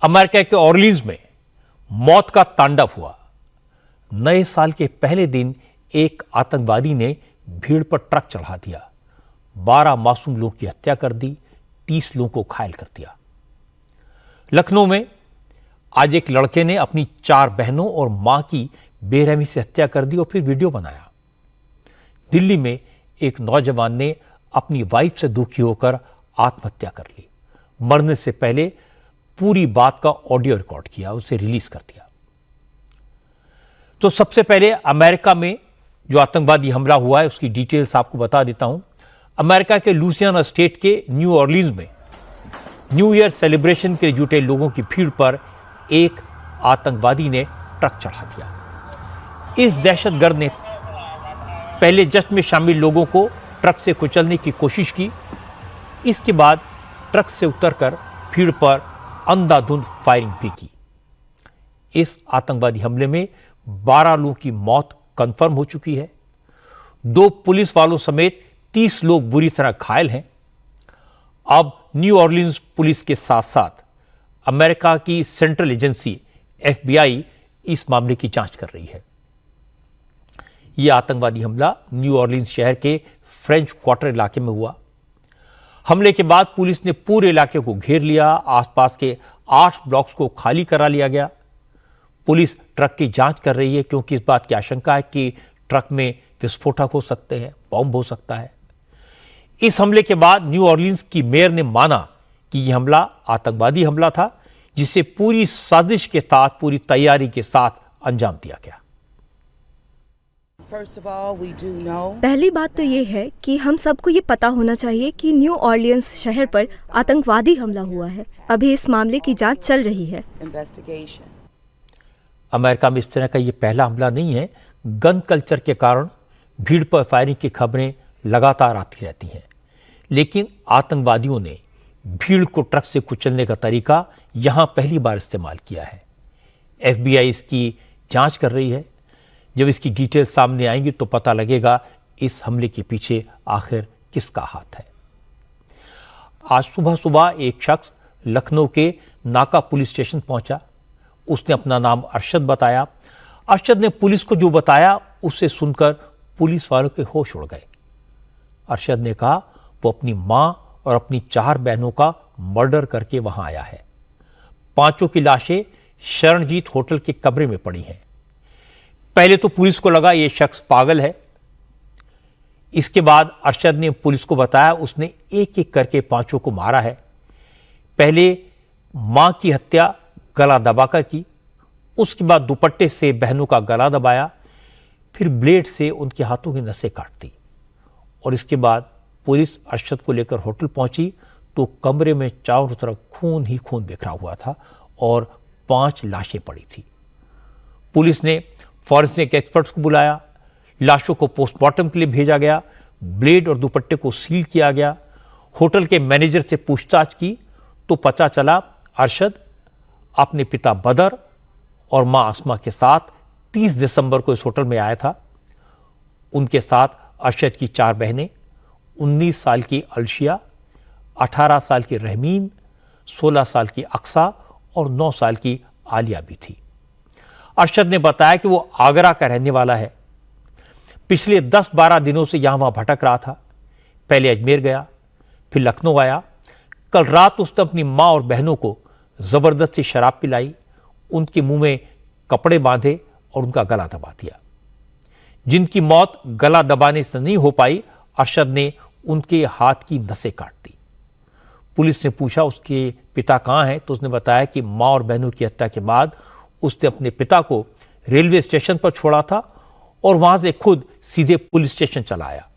America के ऑर्लीन्स में मौत का तांडव हुआ। नए साल के पहले दिन एक आतंकवादी ने भीड़ पर ट्रक चढ़ा दिया, 12 मासूम लोगों की हत्या कर दी, 30 लोगों को घायल कर दिया। लखनऊ में आज एक लड़के ने अपनी 4 बहनों और मां की बेरहमी से हत्या कर दी और फिर वीडियो बनाया। दिल्ली में एक नौजवान ने अपनी वाइफ से दुखी होकर आत्महत्या कर ली। मरने से पहले पूरी बात का ऑडियो रिकॉर्ड किया, उसे रिलीज कर दिया। तो सबसे पहले अमेरिका में जो आतंकवादी हमला हुआ है उसकी डिटेल्स आपको बता देता हूं। अमेरिका के लुइसियाना स्टेट के न्यू ऑर्लीन्स में न्यू ईयर सेलिब्रेशन के लिए जुटे लोगों की भीड़ पर एक आतंकवादी ने ट्रक चढ़ा दिया। इस दहशतगर्द ने पहले जश्न में शामिल लोगों को ट्रक से कुचलने की कोशिश की। इसके बाद ट्रक से उतरकर भीड़ पर अंधाधुंध फायरिंग भी की। इस आतंकवादी हमले में 12 लोगों की मौत कंफर्म हो चुकी है। 2 पुलिस वालों समेत 30 लोग बुरी तरह घायल हैं। अब न्यू ऑर्लीन्स पुलिस के साथ साथ अमेरिका की सेंट्रल एजेंसी FBI इस मामले की जांच कर रही है। यह आतंकवादी हमला न्यू ऑर्लीन्स शहर के फ्रेंच क्वार्टर इलाके में हुआ। हमले के बाद पुलिस ने पूरे इलाके को घेर लिया। आसपास के 8 ब्लॉक्स को खाली करा लिया गया। पुलिस ट्रक की जांच कर रही है क्योंकि इस बात की आशंका है कि ट्रक में विस्फोटक हो सकते हैं, बॉम्ब हो सकता है। इस हमले के बाद न्यू ऑर्लीन्स की मेयर ने माना कि यह हमला आतंकवादी हमला था, जिसे पूरी साजिश के साथ, पूरी तैयारी के साथ अंजाम दिया गया। पहली बात तो ये है कि हम सबको ये पता होना चाहिए कि न्यू ऑर्लियंस शहर पर आतंकवादी हमला हुआ है। अभी इस मामले की जांच चल रही है। अमेरिका में इस तरह का ये पहला हमला नहीं है। गन कल्चर के कारण भीड़ पर फायरिंग की खबरें लगातार आती रहती हैं, लेकिन आतंकवादियों ने भीड़ को ट्रक से कुचलने का तरीका यहां पहली बार इस्तेमाल किया है। FBI इसकी जांच कर रही है। जब इसकी डिटेल्स सामने आएंगी तो पता लगेगा इस हमले के पीछे आखिर किसका हाथ है। आज सुबह सुबह एक शख्स लखनऊ के नाका पुलिस स्टेशन पहुंचा। उसने अपना नाम अरशद बताया। अरशद ने पुलिस को जो बताया उसे सुनकर पुलिस वालों के होश उड़ गए। अरशद ने कहा वो अपनी मां और अपनी 4 बहनों का मर्डर करके वहां आया है। 5 की लाशें शरणजीत होटल के कमरे में पड़ी हैं। पहले तो पुलिस को लगा ये शख्स पागल है। इसके बाद अरशद ने पुलिस को बताया उसने एक एक करके 5 को मारा है। पहले मां की हत्या गला दबाकर की, उसके बाद दुपट्टे से बहनों का गला दबाया, फिर ब्लेड से उनके हाथों की नसें काट दी। और इसके बाद पुलिस अरशद को लेकर होटल पहुंची तो कमरे में चारों तरफ खून ही खून बिखरा हुआ था और 5 लाशें पड़ी थी। पुलिस ने फॉरेंसिक एक्सपर्ट्स को बुलाया। लाशों को पोस्टमार्टम के लिए भेजा गया। ब्लेड और दुपट्टे को सील किया गया। होटल के मैनेजर से पूछताछ की तो पता चला अरशद अपने पिता बदर और मां आसमा के साथ 30 दिसंबर को इस होटल में आया था। उनके साथ अरशद की 4 बहनें, 19 साल की अलशिया, 18 साल की रहमीन, 16 साल की अक्सा और 9 साल की आलिया भी थी। अरशद ने बताया कि वो आगरा का रहने वाला है। पिछले 10-12 दिनों से यहां वहां भटक रहा था। पहले अजमेर गया, फिर लखनऊ आया। कल रात उसने अपनी मां और बहनों को जबरदस्ती शराब पिलाई, उनके मुंह में कपड़े बांधे और उनका गला दबा दिया। जिनकी मौत गला दबाने से नहीं हो पाई, अरशद ने उनके हाथ की नसें काट दी। पुलिस ने पूछा उसके पिता कहां हैं तो उसने बताया कि मां और बहनों की हत्या के बाद उसने अपने पिता को रेलवे स्टेशन पर छोड़ा था और वहां से खुद सीधे पुलिस स्टेशन चला आया।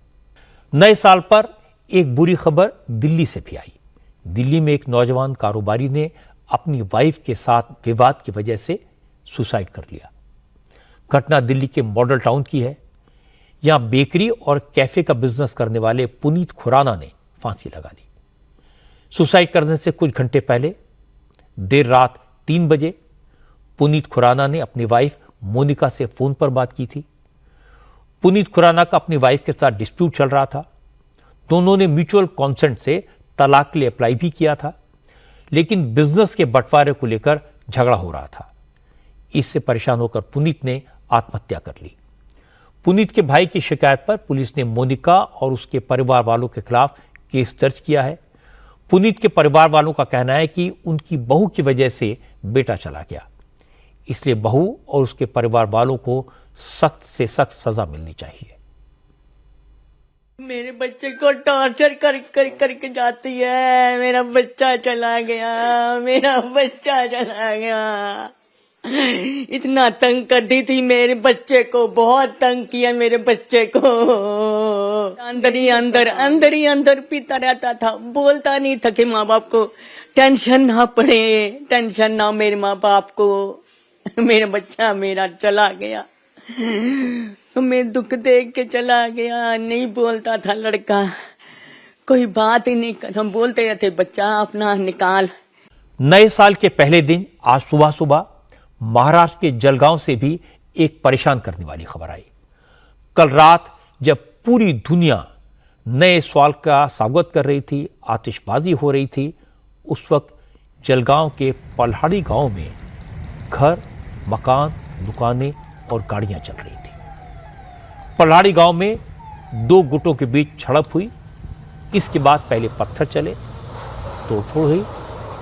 नए साल पर एक बुरी खबर दिल्ली से भी आई। दिल्ली में एक नौजवान कारोबारी ने अपनी वाइफ के साथ विवाद की वजह से सुसाइड कर लिया। घटना दिल्ली के मॉडल टाउन की है। यहां बेकरी और कैफे का बिजनेस करने वाले पुनीत खुराना ने फांसी लगा ली। सुसाइड करने से कुछ घंटे पहले देर रात 3 बजे पुनीत खुराना ने अपनी वाइफ मोनिका से फोन पर बात की थी। पुनीत खुराना का अपनी वाइफ के साथ डिस्प्यूट चल रहा था। दोनों ने म्यूचुअल कॉन्सेंट से तलाक के लिए अप्लाई भी किया था, लेकिन बिजनेस के बंटवारे को लेकर झगड़ा हो रहा था। इससे परेशान होकर पुनीत ने आत्महत्या कर ली। पुनीत के भाई की शिकायत पर पुलिस ने मोनिका और उसके परिवार वालों के खिलाफ केस दर्ज किया है। पुनीत के परिवार वालों का कहना है कि उनकी बहू की वजह से बेटा चला गया, इसलिए बहू और उसके परिवार वालों को सख्त से सख्त सजा मिलनी चाहिए। मेरे बच्चे को टॉर्चर करके जाती है। मेरा बच्चा चला गया, मेरा बच्चा चला गया। इतना तंग करती थी मेरे बच्चे को, बहुत तंग किया मेरे बच्चे को। अंदर ही अंदर पीता रहता था, बोलता नहीं था कि माँ बाप को टेंशन ना पड़े, टेंशन ना मेरे माँ बाप को। मेरा बच्चा मेरा चला गया, मैं दुख देख के चला गया। नहीं बोलता था लड़का, कोई बात ही नहीं कर, हम बोलते रहते बच्चा अपना निकाल। नए साल के पहले दिन आज सुबह सुबह महाराष्ट्र के जलगांव से भी एक परेशान करने वाली खबर आई। कल रात जब पूरी दुनिया नए साल का स्वागत कर रही थी, आतिशबाजी हो रही थी, उस वक्त जलगांव के पल्हाड़ी गांव में घर, मकान, दुकानें और गाड़ियां चल रही थी। पल्हाड़ी गांव में दो गुटों के बीच झड़प हुई। इसके बाद पहले पत्थर चले, तोड़फोड़ हुई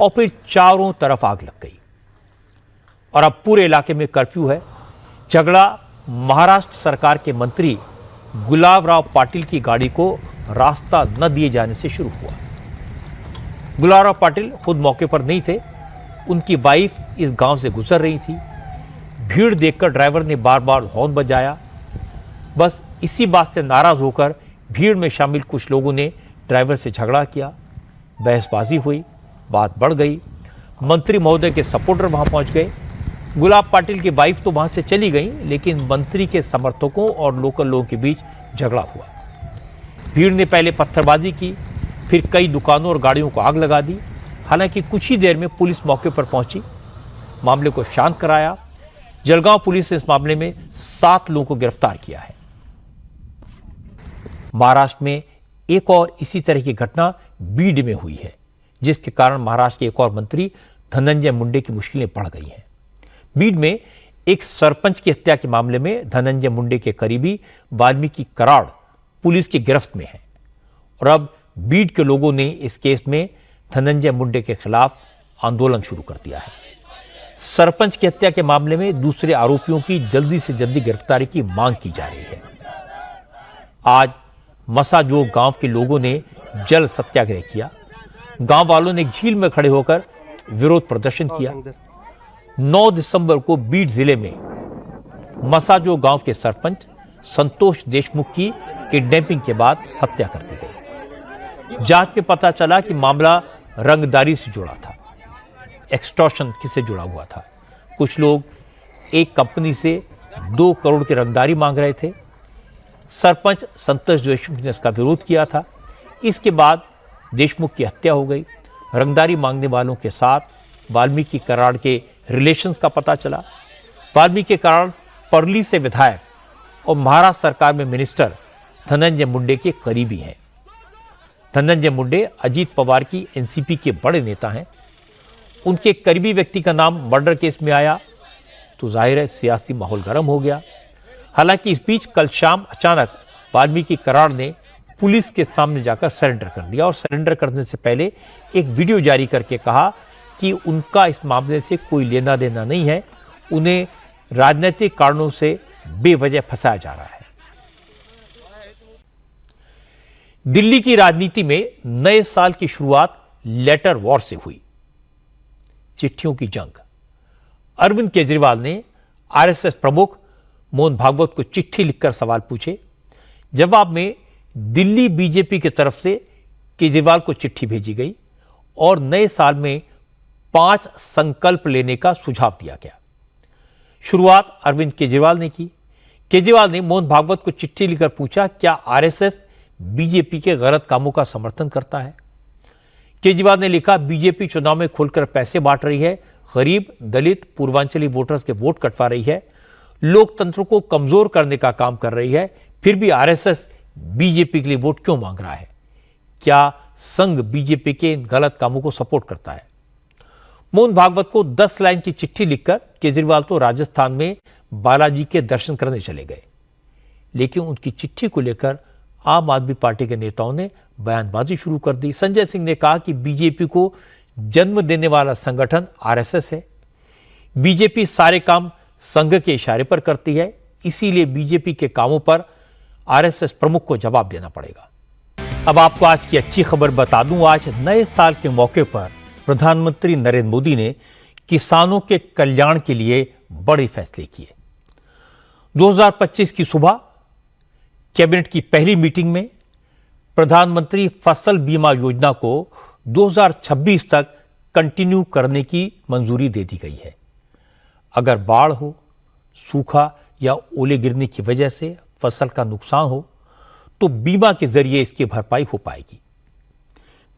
और फिर चारों तरफ आग लग गई और अब पूरे इलाके में कर्फ्यू है। झगड़ा महाराष्ट्र सरकार के मंत्री गुलाबराव पाटिल की गाड़ी को रास्ता न दिए जाने से शुरू हुआ। गुलाबराव पाटिल खुद मौके पर नहीं थे, उनकी वाइफ इस गांव से गुजर रही थी। भीड़ देखकर ड्राइवर ने बार बार हॉर्न बजाया। बस इसी बात से नाराज होकर भीड़ में शामिल कुछ लोगों ने ड्राइवर से झगड़ा किया, बहसबाजी हुई, बात बढ़ गई। मंत्री महोदय के सपोर्टर वहां पहुंच गए। गुलाब पाटिल की वाइफ तो वहां से चली गई, लेकिन मंत्री के समर्थकों और लोकल लोगों के बीच झगड़ा हुआ। भीड़ ने पहले पत्थरबाजी की, फिर कई दुकानों और गाड़ियों को आग लगा दी। हालांकि कुछ ही देर में पुलिस मौके पर पहुंची, मामले को शांत कराया। जलगांव पुलिस ने इस मामले में 7 लोगों को गिरफ्तार किया है। महाराष्ट्र में एक और इसी तरह की घटना बीड में हुई है, जिसके कारण महाराष्ट्र के एक और मंत्री धनंजय मुंडे की मुश्किलें बढ़ गई हैं। बीड में एक सरपंच की हत्या के मामले में धनंजय मुंडे के करीबी वाल्मीकि कराड़ पुलिस की गिरफ्त में है और अब बीड के लोगों ने इस केस में धनंजय मुंडे के खिलाफ आंदोलन शुरू कर दिया है। सरपंच की हत्या के मामले में दूसरे आरोपियों की जल्दी से जल्दी गिरफ्तारी की मांग की जा रही है। आज मसाजोग गांव के लोगों ने जल सत्याग्रह किया। गांव वालों ने एक झील में खड़े होकर विरोध प्रदर्शन किया। 9 दिसंबर को बीड जिले में मसाजोग गांव के सरपंच संतोष देशमुख की किडनैपिंग के बाद हत्या कर दी गई। जांच में पता चला कि मामला रंगदारी से जुड़ा था, एक्सटॉर्शन से जुड़ा हुआ था। कुछ लोग एक कंपनी से 2 करोड़ की रंगदारी मांग रहे थे। सरपंच संतोष देशमुख ने इसका विरोध किया था। इसके बाद देशमुख की हत्या हो गई। रंगदारी मांगने वालों के साथ वाल्मीकि कराड़ के रिलेशंस का पता चला। वाल्मीकि कराड़ परली से विधायक और महाराष्ट्र सरकार में मिनिस्टर धनंजय मुंडे के करीबी हैं। धनंजय मुंडे अजीत पवार की एनसीपी के बड़े नेता हैं। उनके करीबी व्यक्ति का नाम मर्डर केस में आया तो जाहिर है सियासी माहौल गर्म हो गया। हालांकि इस बीच कल शाम अचानक वाल्मीकि कराड़ ने पुलिस के सामने जाकर सरेंडर कर दिया और सरेंडर करने से पहले एक वीडियो जारी करके कहा कि उनका इस मामले से कोई लेना देना नहीं है, उन्हें राजनीतिक कारणों से बेवजह फंसाया जा रहा है। दिल्ली की राजनीति में नए साल की शुरुआत लेटर वॉर से हुई, चिट्ठियों की जंग। अरविंद केजरीवाल ने आरएसएस प्रमुख मोहन भागवत को चिट्ठी लिखकर सवाल पूछे। जवाब में दिल्ली बीजेपी की तरफ से केजरीवाल को चिट्ठी भेजी गई और नए साल में 5 संकल्प लेने का सुझाव दिया गया। शुरुआत अरविंद केजरीवाल ने की। केजरीवाल ने मोहन भागवत को चिट्ठी लिखकर पूछा, क्या आरएसएस बीजेपी के गलत कामों का समर्थन करता है? केजरीवाल ने लिखा, बीजेपी चुनाव में खुलकर पैसे बांट रही है, गरीब, दलित, पूर्वांचली वोटर्स के वोट कटवा रही है, लोकतंत्र को कमजोर करने का काम कर रही है, फिर भी आरएसएस बीजेपी के लिए वोट क्यों मांग रहा है? क्या संघ बीजेपी के इन गलत कामों को सपोर्ट करता है? मोहन भागवत को 10 लाइन की चिट्ठी लिखकर केजरीवाल तो राजस्थान में बालाजी के दर्शन करने चले गए, लेकिन उनकी चिट्ठी को लेकर आम आदमी पार्टी के नेताओं ने बयानबाजी शुरू कर दी। संजय सिंह ने कहा कि बीजेपी को जन्म देने वाला संगठन आरएसएस है। बीजेपी सारे काम संघ के इशारे पर करती है, इसीलिए बीजेपी के कामों पर आरएसएस प्रमुख को जवाब देना पड़ेगा। अब आपको आज की अच्छी खबर बता दूं, आज नए साल के मौके पर प्रधानमंत्री नरेंद्र मोदी ने किसानों के कल्याण के लिए बड़े फैसले किए। 2025 की सुबह कैबिनेट की पहली मीटिंग में प्रधानमंत्री फसल बीमा योजना को 2026 तक कंटिन्यू करने की मंजूरी दे दी गई है। अगर बाढ़ हो, सूखा या ओले गिरने की वजह से फसल का नुकसान हो तो बीमा के जरिए इसकी भरपाई हो पाएगी।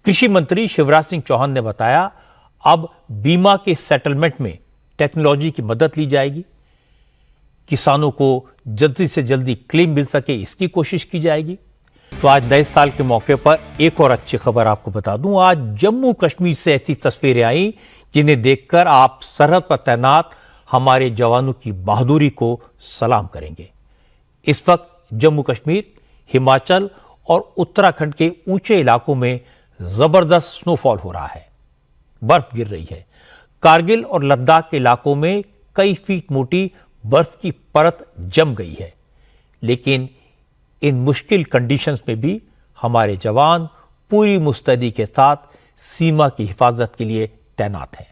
कृषि मंत्री शिवराज सिंह चौहान ने बताया, अब बीमा के सेटलमेंट में टेक्नोलॉजी की मदद ली जाएगी। किसानों को जल्दी से जल्दी क्लेम मिल सके, इसकी कोशिश की जाएगी। तो आज नए साल के मौके पर एक और अच्छी खबर आपको बता दूं, आज जम्मू कश्मीर से ऐसी तस्वीरें आई जिन्हें देखकर आप सरहद पर तैनात हमारे जवानों की बहादुरी को सलाम करेंगे। इस वक्त जम्मू कश्मीर, हिमाचल और उत्तराखंड के ऊंचे इलाकों में जबरदस्त स्नोफॉल हो रहा है, बर्फ गिर रही है। कारगिल और लद्दाख के इलाकों में कई फीट मोटी बर्फ की परत जम गई है, लेकिन इन मुश्किल कंडीशंस में भी हमारे जवान पूरी मुस्तैदी के साथ सीमा की हिफाजत के लिए तैनात हैं।